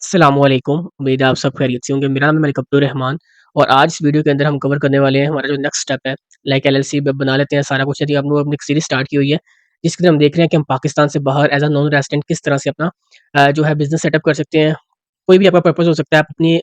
अस्सलामुअलैकुम, उम्मीद है आप सब खैरियत से होंगे। मेरा नाम है मलिक अब्दुर रहमान और आज इस वीडियो के अंदर हम कवर करने वाले हैं हमारा जो नेक्स्ट स्टेप है, लाइक एलएलसी ब बना लेते हैं सारा कुछ। यदि हम लोग अपनी एक सीरीज़ स्टार्ट की हुई है, जिसके अंदर हम देख रहे हैं कि हम पाकिस्तान से बाहर एज़ अ नॉन रेज़िडेंट किस तरह से अपना जो है बिज़नेस सेटअप कर सकते हैं। कोई भी आपका पर्पज़ हो सकता है, आप अपनी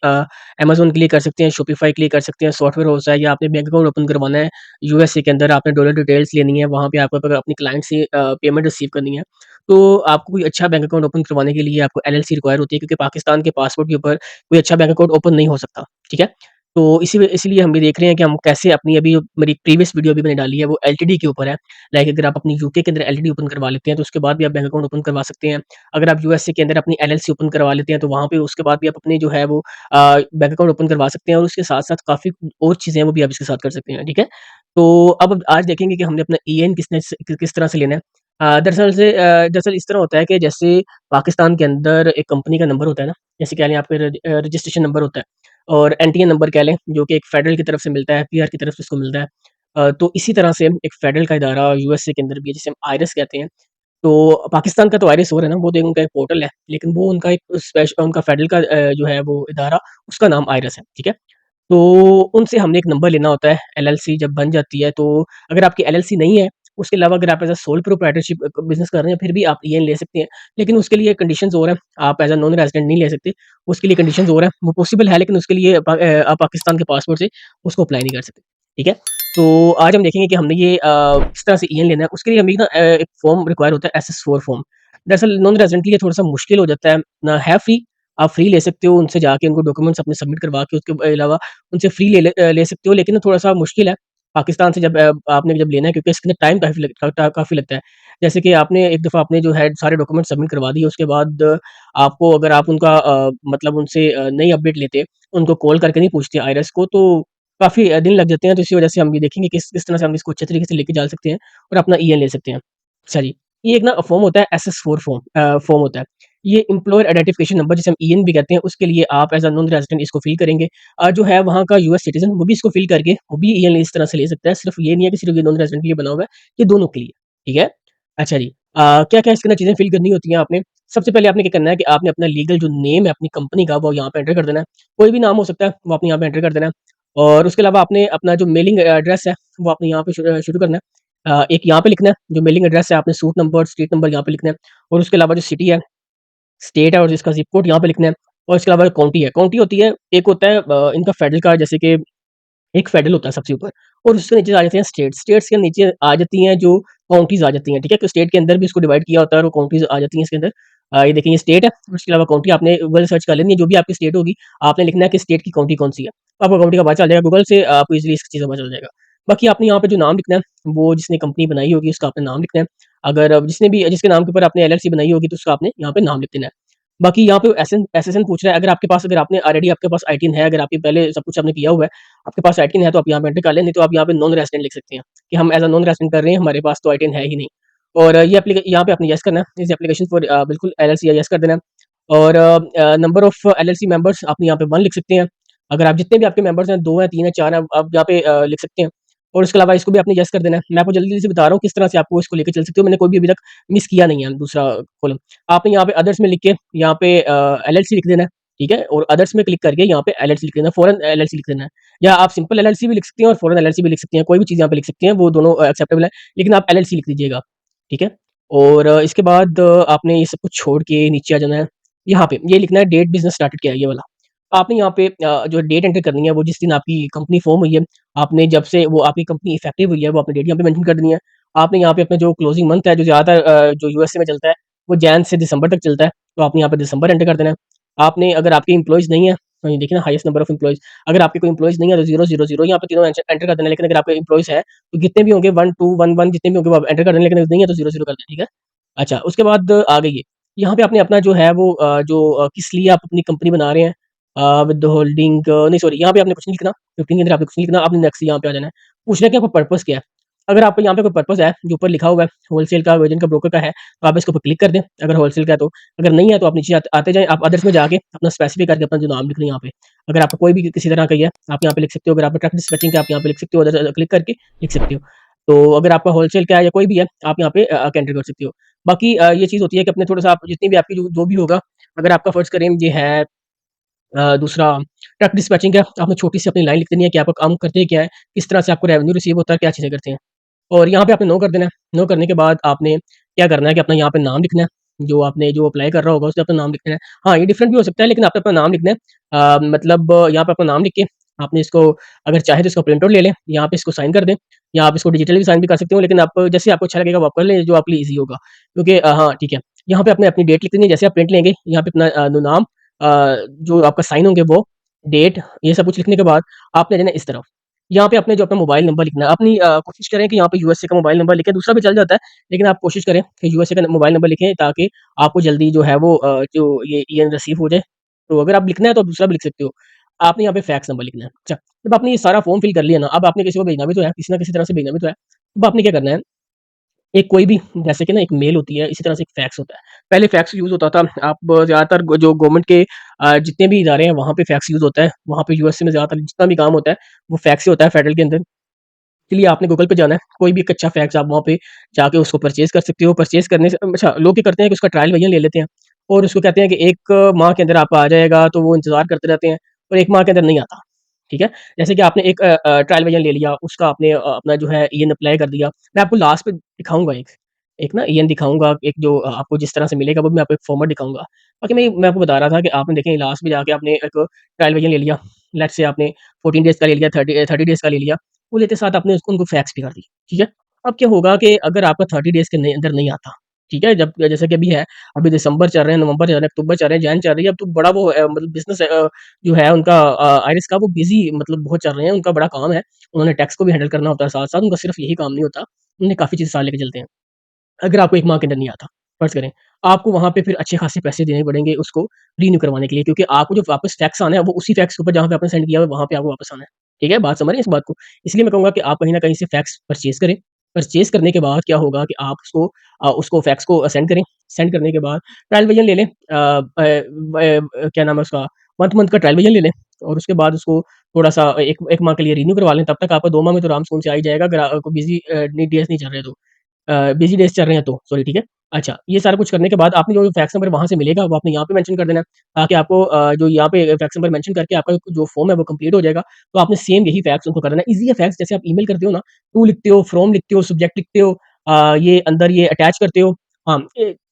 अमेज़न के लिए कर सकते हैं, शॉपिफ़ाई के लिए कर सकते हैं, सॉफ्टवेयर हो सकता है या आपने बैंक अकाउंट ओपन करवाना है यूएसए के अंदर, आपने डॉलर डिटेल्स लेनी है, वहाँ पे आपको अगर अपनी क्लाइंट से पेमेंट रिसीव करनी है, तो आपको कोई अच्छा बैंक अकाउंट ओपन करवाने के लिए आपको एलएलसी रिक्वायर होती है क्योंकि पाकिस्तान के पासपोर्ट के ऊपर कोई अच्छा बैंक अकाउंट ओपन नहीं हो सकता, ठीक है? तो इसीलिए हम भी देख रहे हैं कि हम कैसे अपनी अभी जो मेरी प्रीवियस वीडियो अभी मैंने डाली है वो एलटीडी के ऊपर है। लाइक अगर आप अपनी यूके के अंदर एलटीडी ओपन करवा लेते हैं तो उसके बाद भी आप बैंक अकाउंट ओपन करवा सकते हैं। अगर आप यूएसए के अंदर अपनी एलएलसी ओपन करवा लेते हैं तो वहाँ पे उसके बाद भी आप अपनी जो है वो बैंक अकाउंट ओपन करवा सकते हैं और उसके साथ-साथ काफ़ी और चीज़ें हैं वो भी आप इसके साथ कर सकते हैं, ठीक है? तो अब आज देखेंगे कि हमने अपना ईएन किस तरह से लेना है। दरअसल इस तरह होता है कि जैसे पाकिस्तान के अंदर एक कंपनी का नंबर होता है ना, जैसे कह लें आपके रजिस्ट्रेशन नंबर होता है और एनटीएन नंबर कह लें, जो कि एक फेडरल की तरफ से मिलता है, पीआर की तरफ से इसको मिलता है। तो इसी तरह से एक फेडरल का इदारा यूएसए के अंदर भी है, जिसे हम आईआरएस कहते हैं। तो पाकिस्तान का तो आईआरएस और है ना, वो तो उनका एक पोर्टल है, लेकिन वो उनका एक उनका फेडरल का जो है वो इदारा, उसका नाम आईआरएस है, ठीक है? तो उनसे हमने एक नंबर लेना होता है, एलएलसी जब बन जाती है, तो अगर आपकी एलएलसी नहीं है, उसके अलावा अगर आप as a sole proprietorship business कर रहे हैं, फिर भी आप ईएन ले सकते हैं। लेकिन उसके लिए कंडीशंस और हैं, आप एज़ अ नॉन रेज़िडेंट नहीं ले सकते, उसके लिए कंडीशंस और हैं। वो पॉसिबल है लेकिन उसके लिए आप पाकिस्तान के पासपोर्ट से उसको अप्लाई नहीं कर सकते, ठीक है? तो आज हम देखेंगे कि हमने ये किस तरह से ईएन लेना है, उसके लिए हमें ना एक फॉर्म रिक्वायर होता है एसएस-4 फॉर्म। दरअसल नॉन रेज़िडेंट के लिए थोड़ा-सा मुश्किल हो जाता है, ना है फ्री, आप फ्री ले सकते हो, उनसे जाके उनको डॉक्यूमेंट्स अपने सबमिट करवा के उसके अलावा उनसे फ्री ले सकते हो लेकिन थोड़ा-सा मुश्किल है, पाकिस्तान से जब आपने जब लेना है क्योंकि इसके अंदर टाइम काफ़ी लगता है। जैसे कि आपने एक दफ़ा आपने जो है सारे डॉक्यूमेंट सबमिट करवा दिए, उसके बाद आपको अगर आप उनका मतलब उनसे नहीं अपडेट लेते, उनको कॉल करके नहीं पूछते आईआरएस को तो काफ़ी दिन लग जाते हैं, तो इसी वजह से हम ये देखेंगे किस किस तरह से हम इसको अच्छे तरीके से लेके जा सकते हैं और अपना ईएन ले सकते हैं। अच्छा जी, ये एक ना फॉर्म होता है एसएस-4 फॉर्म होता है। ये एम्प्लॉयर आइडेंटिफिकेशन नंबर जिसे हम ईएन भी कहते हैं, उसके लिए आप एज़ अ नॉन रेज़िडेंट इसको फ़िल करेंगे। जो है वहाँ का यूएस सिटीज़न वो भी इसको फ़िल करके वो भी ईएन इस तरह से ले सकता है। सिर्फ़ ये नहीं है कि सिर्फ़ ये नॉन रेज़िडेंट के लिए बना हुआ है, ये दोनों के लिए, ठीक है? अच्छा जी, क्या-क्या इसके अंदर चीज़ें फ़िल करनी होती हैं आपने? सबसे पहले आपने क्या करना है कि आपने अपना लीगल जो नेम है अपनी कंपनी का वो यहाँ पे एंटर कर देना है। कोई भी नाम हो सकता है, वो आपने यहाँ पे एंटर कर देना है और उसके अलावा आपने अपना जो मेलिंग एड्रेस है, वो आपने यहाँ पे शुरू करना है। एक यहाँ पे लिखना है, जो मेलिंग एड्रेस है आपने सूट नंबर, स्ट्रीट नंबर यहाँ पे लिखना है और उसके अलावा जो सिटी है, स्टेट है और जिसका ज़िप कोड यहाँ पे लिखना है और इसके अलावा काउंटी है। काउंटी होती है एक होता है इनका फेडरल का जैसे कि एक फेडरल होता है सबसे ऊपर और उसके नीचे आ जाते हैं स्टेट्स। स्टेट्स के नीचे आ जाती हैं जो काउंटीज़ आ जाती हैं, ठीक है? तो स्टेट के अंदर भी इसको डिवाइड किया होता है और वो काउंटीज़ आ जाती हैं इसके अंदर। ये देखिए ये स्टेट है और उसके अलावा काउंटी आपने गूगल सर्च कर लेनी है, जो भी आपकी स्टेट होगी, आपने लिखना है कि स्टेट की काउंटी कौन-सी है। तो आपको काउंटी का पता चल जाएगा गूगल से आपको ईज़िली इस चीज़ का पता चल जाएगा। बाकी आपने यहाँ पे जो नाम लिखना है, वो जिसने कंपनी बनाई होगी उसका आपने नाम लिखना है। अगर जिसने भी जिसके नाम के ऊपर आपने एलएलसी बनाई होगी तो उसका आपने यहाँ पे नाम लिख देना है। बाकी यहाँ पे एसएसएन पूछ रहा है, अगर आपके पास अगर आपने ऑलरेडी आपके पास आईटीन है, अगर आपने पहले सब कुछ आपने किया हुआ है, आपके पास आईटीन है तो आप यहाँ पे एंटर कर लें, नहीं तो आप यहाँ पे नॉन रेज़िडेंट लिख सकते हैं, कि हम एज़ अ नॉन रेज़िडेंट कर रहे हैं, हमारे पास तो आईटीन है ही नहीं। और ये यहाँ पे आपने येस करना है, इस एप्लीकेशन फॉर बिल्कुल एलएलसी येस कर देना है और नंबर ऑफ एलएलसी मेंबर्स आपने यहाँ पे 1 लिख सकते हैं। अगर आप जितने भी आपके मेंबर्स हैं, 2 हैं, 3 हैं, 4 हैं, आप यहाँ पे लिख सकते हैं और इसके अलावा इसको भी आपने येस कर देना है। मैं आपको जल्दी-जल्दी से बता रहा हूँ किस तरह से आपको इसको लेके चल सकते हो, मैंने कोई भी अभी तक मिस किया नहीं है दूसरा कॉलम। आपने यहाँ पे अदर्स में लिख के यहाँ पे एलएलसी लिख देना है, ठीक है? और अदर्स में क्लिक करके यहाँ पे एलएलसी लिख देना है, फॉरेन एलएलसी लिख देना है। या आप सिंपल एलएलसी भी लिख सकते हैं और फॉरेन एलएलसी भी लिख सकते हैं, कोई भी चीज़ यहाँ पे लिख सकते हैं, वो दोनों एक्सेप्टेबल है, लेकिन आप एलएलसी लिख दीजिएगा, ठीक है? और इसके बाद आपने ये सब कुछ छोड़ के नीचे आ जाना है, यहाँ पे ये लिखना है डेट बिज़नेस स्टार्टेड किया है, ये वाला। आपने यहाँ पे जो डेट एंटर करनी है, वो जिस दिन आपकी कंपनी फ़ॉर्म हुई है, आपने जब से वो आपकी कंपनी इफ़ेक्टिव हुई है, वो आपने डेट यहाँ पे मेंशन कर देनी है। आपने यहाँ पे अपना जो क्लोजिंग मंथ है, जो ज़्यादातर जो यूएसए में चलता है, वो जैन से दिसंबर तक चलता है, तो आपने यहाँ पे दिसंबर एंटर कर देना है। आपने अगर आपके एम्प्लॉइज़ नहीं है, तो ये देखिए ना हाईएस्ट नंबर ऑफ एम्प्लॉइज़, अगर आपके कोई एम्प्लॉइज़ नहीं है, तो 000 यहाँ पे तीनों एंटर कर देना है, लेकिन अगर आपके एम्प्लॉइज़ हैं, तो कितने भी होंगे 1, 2, 1, 1 जितने भी होंगे वो आप एंटर कर देना, लेकिन अगर नहीं है तो 0 कर देना, ठीक है? अच्छा, उसके बाद आ गई ये, यहाँ पे आपने अपना जो है वो किस लिए आप अपनी कंपनी बना रहे हैं विद होल्डिंग नहीं सॉरी यहाँ पे आपने कुछ नहीं लिखना, 15 के अंदर आपने कुछ नहीं लिखना, आपने नेक्स्ट यहाँ पे आ जाना है। पूछना है कि आपका पर्पज़ क्या है? अगर आपका यहाँ पे कोई पर्पज़ है, जो ऊपर लिखा हुआ है, होलसेल का, वेजिन का, ब्रोकर का है, तो आप इसके ऊपर क्लिक कर दें, अगर होलसेल का है तो। अगर नहीं है तो आप नीचे आते जाएँ, आप अदर्स में जाके अपना स्पेसिफ़ाई करके अपना जो नाम लिख लें यहाँ पे। अगर आपका कोई भी किसी तरह का ही है, आप यहाँ पे लिख सकते हो, अगर आपका ट्रक डिस्पैचिंग का आप यहाँ पे लिख सकते हो, क्लिक करके लिख सकते हो। तो अगर आपका होलसेल का है या कोई भी है, आप यहाँ पे आके एंटर कर सकते हो। बाकी ये चीज़ होती है कि अपने थोड़ा-सा आप जितनी भी आपकी जो जो भी होगा, अगर आपका फ़र्ज़ करें ये है दूसरा ट्रक डिस्पैचिंग है, आपने छोटी सी अपनी लाइन लिख देनी है कि आपका काम करते क्या है, किस तरह से आपको रेवेन्यू रिसीव होता है, क्या चीज़ें करते हैं। और यहाँ पे आपने नो कर देना है। नो करने के बाद आपने क्या करना है कि अपना यहाँ पे नाम लिखना है, जो आपने जो अप्लाई कर रहा होगा उसने अपना नाम लिखना है। हाँ, ये डिफरेंट भी हो सकता है लेकिन आपने अपना नाम लिखना है। मतलब यहाँ पे अपना नाम लिख के आपने इसको अगर चाहें तो इसका प्रिंट आउट ले लें, यहाँ पे इसको साइन कर दें या आप इसको डिजिटली भी साइन भी कर सकते हो लेकिन आप जैसे आपको अच्छा लगेगा वो आप कर लें, जो आपके लिए ईज़ी होगा। क्योंकि हाँ, ठीक है। यहाँ पे आपने अपनी डेट लिख देनी है, जैसे आप प्रिंट लेंगे यहाँ पे अपना नाम जो आपका साइन होंगे वो, डेट ये सब कुछ लिखने के बाद आपने देना इस तरफ। यहाँ पे आपने जो अपना मोबाइल नंबर लिखना है, अपनी कोशिश करें कि यहाँ पे यूएसए का मोबाइल नंबर लिखें, दूसरा भी चल जाता है, लेकिन आप कोशिश करें कि यूएसए का मोबाइल नंबर लिखें ताकि आपको जल्दी जो है वो जो ये ईएन रिसीव हो जाए। तो अगर आप लिखना है तो आप दूसरा भी लिख सकते हो। आपने यहाँ पे फैक्स नंबर लिखना है। अच्छा, जब आपने ये सारा फॉर्म फिल कर लिया ना, अब आपने किसी को भेजना भी तो है, किसी न किसी तरह से भेजना भी तो है। अब आपने क्या करना है एक कोई भी जैसे कि ना एक मेल होती है, इसी तरह से एक फैक्स होता है। पहले फैक्स यूज़ होता था, आप ज़्यादातर जो गवर्नमेंट के जितने भी इदारे हैं, वहाँ पे फैक्स यूज़ होता है। वहाँ पे यूएसए में ज़्यादातर जितना भी काम होता है, वो फैक्स से होता है फेडरल के अंदर। इसलिए आपने गूगल पे जाना है, कोई भी एक अच्छा फैक्स आप वहाँ पे जाके उसको परचेज़ कर सकते हो। परचेज़ करने से अच्छा लोग क्या करते हैं कि उसका ट्रायल वर्ज़न ले लेते हैं और उसको कहते हैं कि 1 माह के अंदर आपका आ जाएगा, तो वो इंतज़ार करते रहते हैं और 1 माह के अंदर नहीं आता। ठीक है? जैसे कि आपने एक ट्रायल वर्ज़न ले लिया, उसका आपने अपना जो है ईएन अप्लाई कर दिया। मैं आपको लास्ट पे दिखाऊँगा एक, एक ना ईएन दिखाऊँगा, एक जो आपको जिस तरह से मिलेगा वो मैं आपको एक फॉर्मेट दिखाऊँगा। बाकी मैं आपको बता रहा था कि आपने देखें लास्ट में जाके आपने एक ट्रायल वर्ज़न ले लिया। लेट्स से आपने 14 डेज़ का ले लिया, 30 डेज़ का ले लिया। वो लेते साथ आपने उसको उनको फैक्स भी कर दी, ठीक है? अब क्या होगा कि अगर आपका 30 डेज़ के अंदर नहीं आता, ठीक है? जब जैसे कि अभी है, अभी दिसंबर चल रहे हैं, नवंबर चल रहे हैं, अक्टूबर चल रहे हैं, जैन चल रही है, अब तो बड़ा वो मतलब बिज़नेस जो है उनका आईरिस का वो बिज़ी मतलब बहुत चल रहे हैं, उनका बड़ा काम है। उन्होंने टैक्स को भी हैंडल करना होता है साथ-साथ, उनका सिर्फ़ यही काम नहीं होता, उन्हें काफ़ी चीज़ें साथ लेके चलते हैं। अगर आपको 1 माह के अंदर नहीं आता, फ़र्ज़ करें, आपको वहाँ पे फिर अच्छे खासे पैसे देने पड़ेंगे उसको रिन्यू करवाने के लिए क्योंकि आपको जो वापस टैक्स आना है, वो उसी टैक्स के ऊपर जहाँ पे आपने सेंड किया हुआ है, वहाँ पे आपको वापस आना है। ठीक है? बात समझ रहे हैं इस बात को? इसलिए मैं कहूँगा कि आप कहीं न कहीं से फैक्स परचेज़ करें। परचेज़ करने के बाद क्या होगा कि आप उसको फैक्स को सेंड करें। सेंड करने के बाद ट्रायल वर्ज़न ले लें। क्या नाम है उसका? मंथ का ट्रायल वर्ज़न ले लें और उसके बाद उसको थोड़ा-सा 1 माह के लिए रिन्यू करवा लें, तब तक आपका 2 माह में तो आराम-सुकून से आ ही जाएगा अगर आपको बिज़ी नहीं डेज़ नहीं चल रहे तो। बिज़ी डेज़ चल रहे हैं तो, सॉरी ठीक है। अच्छा, ये सारा कुछ करने के बाद आपने जो फैक्स नंबर वहाँ से मिलेगा वो आपने यहाँ पे मेंशन कर देना है, ताकि आपको जो यहाँ पे फैक्स नंबर मेंशन करके आपका जो फॉर्म है वो कंप्लीट हो जाएगा। तो आपने सेम यही फैक्स उनको कर देना है। ईज़ी है फैक्स जैसे आप ईमेल करते हो ना, टू लिखते हो, फ्रॉम लिखते हो, सब्जेक्ट लिखते हो ये अंदर ये अटैच करते हो। हाँ,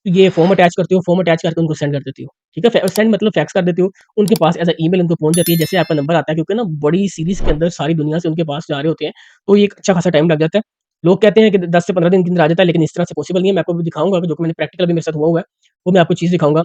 ये फॉर्म अटैच करते हो, फॉर्म अटैच करके उनको सेंड कर देते हो। ठीक है? सेंड मतलब फैक्स कर देते हो, उनके पास एज़ अ ईमेल उनको पहुँच जाती है, जैसे आपका नंबर आता है क्योंकि ना बड़ी सीरीज़ के अंदर सारी दुनिया से उनके पास जा रहे होते हैं, तो ये एक अच्छा खासा टाइम लग जाता है। लोग कहते हैं कि 10 से 15 दिन के अंदर आ जाता है, लेकिन इस तरह से पॉसिबल नहीं है। मैं आपको अभी दिखाऊँगा जो कि मैंने प्रैक्टिकल अभी मेरे साथ हुआ है, वो मैं आपको चीज़ दिखाऊँगा।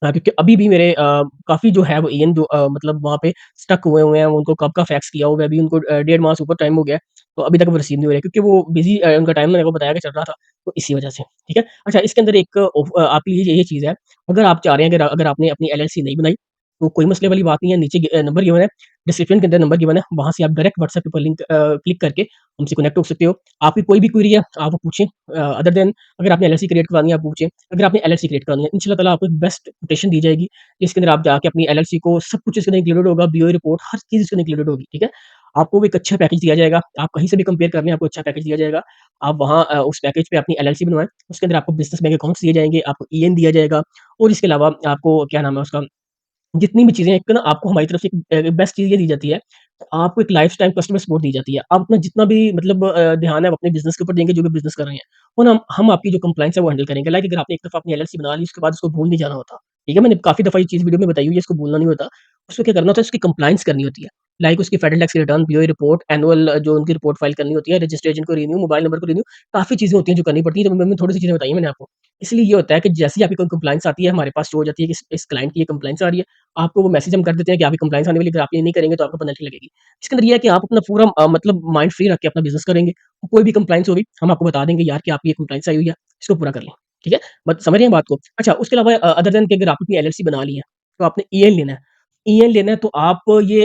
क्योंकि अभी भी मेरे काफ़ी जो है वो ईएन जो मतलब वहाँ पे स्टक हुए हुए हैं, उनको कब का फैक्स किया हुआ है, अभी उनको 1.5 माह से ऊपर टाइम हो गया है, तो अभी तक वो रिसीव नहीं हो रहे क्योंकि वो बिज़ी उनका टाइम मैंने आपको बताया कि चल रहा था, तो इसी वजह से, ठीक है? अच्छा इसके अंदर एक आपके लिए ये चीज़ है, अगर आप चाह रहे हैं अगर आपने अपनी एलएलसी नहीं बनाई, तो कोई मसले वाली बात नहीं है, नीचे नंबर गिवन है, डिस्क्रिप्शन के अंदर नंबर गिवन है, वहाँ से आप डायरेक्ट व्हाट्सएप के ऊपर लिंक क्लिक करके हमसे कनेक्ट हो सकते हो। आपकी कोई भी क्वेरी है, आप वो पूछें अदर देन अगर आपने एलएलसी क्रिएट करवानी है, आप पूछें। अगर आपने एलएलसी क्रिएट करवानी है, इंशाल्लाह ताला आपको एक बेस्ट कोटेशन दी जाएगी, जिसके अंदर आप जाके अपनी एलएलसी को सब कुछ इसके अंदर इंक्लूडेड होगा, बीओए रिपोर्ट हर चीज़ इसके अंदर इंक्लूडेड होगी, ठीक है? आपको वो एक अच्छा पैकेज दिया जाएगा, आप कहीं से भी कंपेयर कर लें, आपको अच्छा पैकेज दिया जाएगा। आप वहाँ उस पैकेज पे अपनी एलएलसी बनवाएँ, उसके अंदर आपको बिज़नेस बैंक अकाउंट्स दिए जाएँगे, आपको ईएन दिया जाएगा और इसके अलावा आपको क्या नाम है उसका जितनी भी चीज़ें एक ना आपको हमारी तरफ से एक बेस्ट चीज़ ये दी जाती है, आपको एक लाइफ टाइम कस्टमर सपोर्ट दी जाती है। आप अपना जितना भी मतलब ध्यान है आप अपने बिज़नेस के ऊपर देंगे जो भी बिज़नेस कर रहे हैं और हम आपकी जो कंप्लायंस है वो हैंडल करेंगे। लाइक अगर आपने एक दफ़ा अपनी एलएलसी बना ली उसके बाद उसको भूल नहीं जाना होता। ठीक है? मैंने काफ़ी दफ़ा ये चीज़ वीडियो में बताई हुई है इसको भूलना नहीं होता। उसको क्या करना होता है उसकी कंप्लायंस करनी होती है। लाइक उसकी federal tax return, BOA report, annual जो उनकी रिपोर्ट फाइल करनी होती है, रजिस्ट्रेशन को रिन्यू, मोबाइल नंबर को रिन्यू, काफ़ी चीज़ें होती हैं जो करनी पड़ती हैं। तो मैंने थोड़ी-सी चीज़ें बताई हैं मैंने आपको। इसलिए ये होता है कि जैसे ही आपकी कोई कंप्लायंस आती है हमारे पास शो हो जाती है कि इस क्लाइंट की ये कंप्लायंस आ रही है। आपको वो मैसेज हम कर देते हैं कि आपकी कंप्लायंस आने वाली है, अगर आप ये नहीं करेंगे तो आपको पेनल्टी लगेगी। इसके अंदर ये है कि आप अपना पूरा मतलब माइंड फ्री रख के अपना बिज़नेस करेंगे। कोई भी कंप्लायंस होगी, हम आपको बता देंगे यार कि आपकी ये कंप्लायंस आई हुई है, इसको पूरा कर लें। ठीक है? बत समझ रहे हैं बात को? अच्छा उसके अलावा अदर देन कि अगर आपने अपनी एलएलसी बना ली है, तो आपने ईएन लेना है। ईएन लेना है तो आप ये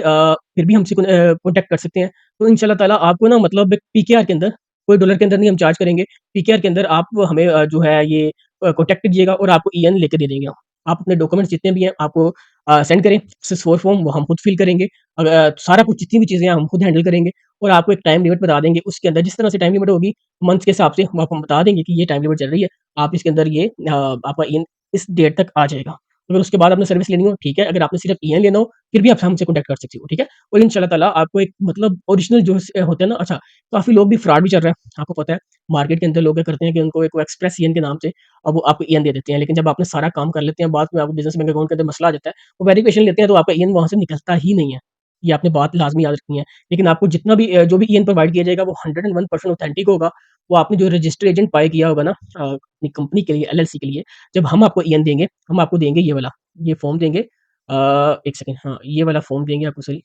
फिर भी हमसे कॉन्टैक्ट कर सकते हैं। तो इंशाल्लाह ताला आपको ना मतलब एक पीकेआर के अंदर, कोई डॉलर के अंदर नहीं हम चार्ज करेंगे। पीकेआर के अंदर आप हमें जो है ये कॉन्टैक्ट कीजिएगा और आपको ईएन लेके दे देंगे हम। आप अपने डॉक्यूमेंट्स जितने भी हैं आपको सेंड करें, सिस4 फॉर्म वो हम खुद फिल करेंगे। सारा कुछ जितनी भी चीज़ें हैं हम खुद हैंडल करेंगे और आपको एक टाइम लिमिट बता देंगे। उसके अंदर जिस तरह से टाइम लिमिट होगी, मंथ के हिसाब से हम आपको बता देंगे कि ये टाइम लिमिट चल रही है। आप इसके अंदर ये आपका ईएन इस डेट तक आ जाएगा। अगर उसके बाद आपने सर्विस लेनी हो, ठीक है, अगर आपने सिर्फ़ ईएन लेना हो, फिर भी आप हमसे कॉन्टैक्ट कर सकते हो, ठीक है? और इंशाल्लाह ताला आपको एक मतलब ओरिजिनल जो होते हैं ना अच्छा, काफ़ी लोग भी फ्रॉड भी चल रहे हैं, आपको पता है। मार्केट के अंदर लोग क्या करते हैं कि उनको एक वो एक्सप्रेस ईएन के नाम से अब वो आपको ईएन दे देते हैं, लेकिन जब आपने सारा काम कर लेते हैं, बाद में आपको बिज़नेस बैंक अकाउंट के अंदर मसला आ जाता है, वो वेरिफिकेशन लेते हैं तो आपका ईएन वहाँ से निकलता ही नहीं है। ये आपने बात लाज़मी याद रखनी है। लेकिन आपको जितना भी जो भी ईएन प्रोवाइड किया जाएगा वो 101% ऑथेंटिक होगा। वो आपने जो रजिस्टर्ड एजेंट बाय किया होगा ना अपनी कंपनी के लिए, एलएलसी के लिए, जब हम आपको ईएन देंगे, हम आपको देंगे ये वाला, ये फॉर्म देंगे। 1 सेकंड, हाँ, ये वाला फॉर्म देंगे आपको, सॉरी,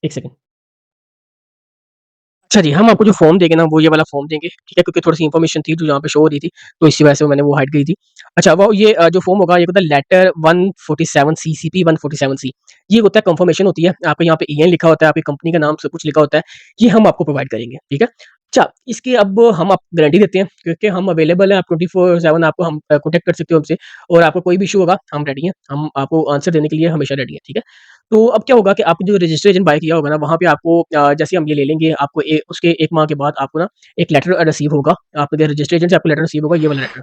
1 सेकंड। अच्छा जी, हम आपको जो फ़ॉर्म देंगे ना, वो ये वाला फ़ॉर्म देंगे, ठीक है? क्योंकि थोड़ी-सी इन्फॉर्मेशन थी जो यहाँ पे शो हो रही थी, तो इसी वजह से मैंने वो हाइड करी थी। अच्छा, वो ये जो फ़ॉर्म होगा, ये होता है लेटर 147 सी, सीपी 147 सी। ये होता है कन्फर्मेशन होती है, आपके यहाँ पे ईएन लिखा होता है, आपकी कंपनी का नाम सब कुछ लिखा होता है, ये हम आपको प्रोवाइड करेंगे, ठीक है? अच्छा, इसकी अब हम आपको गारंटी देते हैं क्योंकि हम अवेलेबल हैं, आप 24/7 आपको हम कॉन्टैक्ट कर सकते हो हमसे और आपको कोई भी इश्यू होगा, हम रेडी हैं, हम आपको आंसर देने के लिए हमेशा रेडी हैं, ठीक है? तो अब क्या होगा कि आपने जो रजिस्ट्रेशन बाय किया होगा ना, वहाँ पे आपको जैसे हम ये ले लेंगे, आपको उसके 1 माह के बाद आपको ना एक लेटर रिसीव होगा। आपके रजिस्ट्रेशन से आपको लेटर रिसीव होगा, ये वाला लेटर।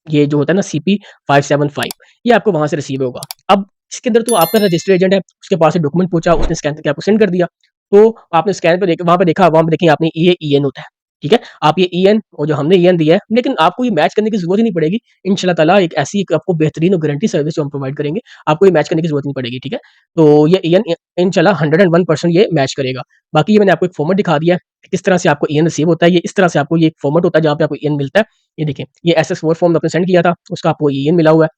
ये जो होता है ना सीपी 575, ये आपको वहाँ से रिसीव होगा। अब इसके अंदर तो आपका रजिस्टर एजेंट है, उसके पास से डॉक्यूमेंट पहुँचा, उसने स्कैन करके आपको सेंड कर दिया। तो आपने स्कैन पे वहाँ पे देखा, वहाँ पे देखेंगे आपने ये ईएन होता है, ठीक है? आप ये ईएन और जो हमने ईएन दिया है, लेकिन आपको ये मैच करने की ज़रूरत ही नहीं पड़ेगी। इंशाल्लाह ताला एक ऐसी एक आपको बेहतरीन और गारंटी सर्विस जो हम प्रोवाइड करेंगे, आपको ये मैच करने की ज़रूरत नहीं पड़ेगी, ठीक है? तो ये ईएन इंशाल्लाह 101% ये मैच करेगा। बाकी ये मैंने आपको एक फॉर्मेट दिखा दिया है, किस तरह से आपको ईएन रिसीव होता है, ये इस तरह से आपको ये एक फॉर्मेट होता है जहाँ पे आपको ईएन मिलता है। ये देखिए, ये एसएस-4 फॉर्म आपने सेंड किया था, उसका आपको ईएन मिला हुआ है।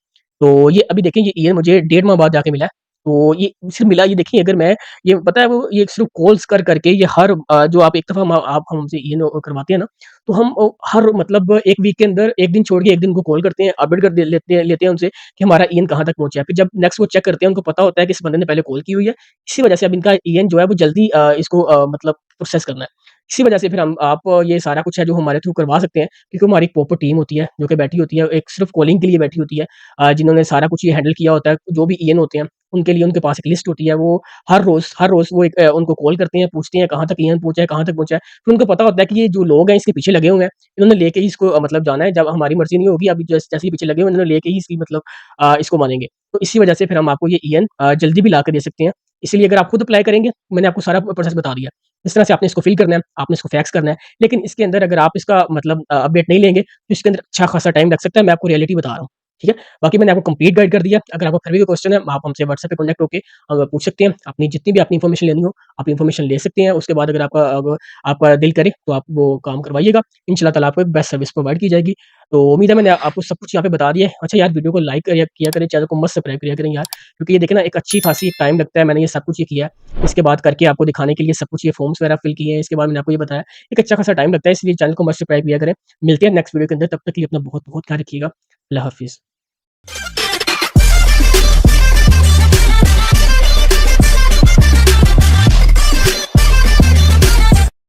तो ये अभी देखें, ये ईएन मुझे 1.5 माह बाद जाके मिला है। तो ये सिर्फ़ मिला, ये देखिए, अगर मैं ये पता है वो ये सिर्फ़ कॉल्स कर के ये हर जो आप एक दफ़ा हम आप हमसे ईएन करवाते हैं ना, तो हम हर मतलब 1 वीक के अंदर 1 दिन छोड़ के 1 दिन उनको कॉल करते हैं, अपडेट कर दे लेते हैं उनसे कि हमारा ईएन कहाँ तक पहुँचा है। फिर जब नेक्स्ट वो चेक करते हैं, उनको पता होता है कि इस बंदे ने पहले कॉल की हुई है, इसी वजह से अब इनका ईएन जो है वो जल्दी इसको मतलब प्रोसेस करना है। इसी वजह से फिर हम आप ये सारा कुछ है जो हमारे थ्रू करवा सकते हैं, क्योंकि हमारी एक प्रॉपर टीम होती है, जो कि बैठी होती है, एक सिर्फ़ कॉलिंग के लिए बैठी होती है, जिन्होंने सारा कुछ ये हैंडल किया होता है, जो भी ईएन होते हैं, उनके लिए उनके पास एक लिस्ट होती है, वो हर रोज़ वो एक उनको कॉल करते हैं, पूछते हैं कहाँ तक ईएन पहुँचा है, कहाँ तक पहुँचा है। फिर उनको पता होता है कि ये जो लोग हैं इसके पीछे लगे हुए हैं, इन्होंने लेके ही इसको मतलब जाना है, जब हमारी मर्ज़ी नहीं होगी, अभी जैसे ही पीछे लगे हुए हैं, इन्होंने लेके ही इसकी मतलब इसको मानेंगे। तो इसी वजह से फिर हम आपको ये ईएन जल्दी भी ला के दे सकते हैं। इसलिए अगर आप खुद अप्लाई करेंगे, मैंने आपको सारा प्रोसेस बता दिया। इस तरह से आपने इसको फिल करना है, आपने इसको फैक्स करना है। लेकिन इसके अंदर अगर आप इसका मतलब अपडेट नहीं लेंगे, तो इसके अंदर अच्छा खासा टाइम लग सकता है, मैं आपको रियलिटी बता रहा हूँ। ठीक है? बाकी मैंने आपको कंप्लीट गाइड कर दिया। अगर आपको फिर भी कोई क्वेश्चन है, आप हमसे व्हाट्सएप पे कॉन्टैक्ट होके पूछ सकते हैं। अपनी जितनी भी आपने इन्फॉर्मेशन लेनी हो, आप इन्फॉर्मेशन ले सकते हैं। उसके बाद अगर आपका दिल करे, तो आप वो काम करवाइएगा। इंशाल्लाह ताला आपको एक बेस्ट सर्विस प्रोवाइड की जाएगी। तो उम्मीद है मैंने आपको सब कुछ यहाँ पे बता दिया है। अच्छा यार, वीडियो को लाइक करिया किया करें, चैनल को मस्त सब्सक्राइब किया करें यार, क्योंकि ये देखिए ना, एक अच्छी खासी एक टाइम लगता है। मैंने ये सब कुछ ये किया है। इसके बाद करके आपको दिखाने के लिए सब कुछ ये फॉर्म्स वगैरह फिल किए हैं। इसके बाद मैंने आपको ये बताया, एक अच्छा खासा टाइम लगता है, इसलिए चैनल को मस्ट सब्सक्राइब किया करें। मिलते हैं नेक्स्ट वीडियो के अंदर, तब तक के लिए अपना बहुत-बहुत ख्याल रखिएगा। अल्लाह हाफ़िज़।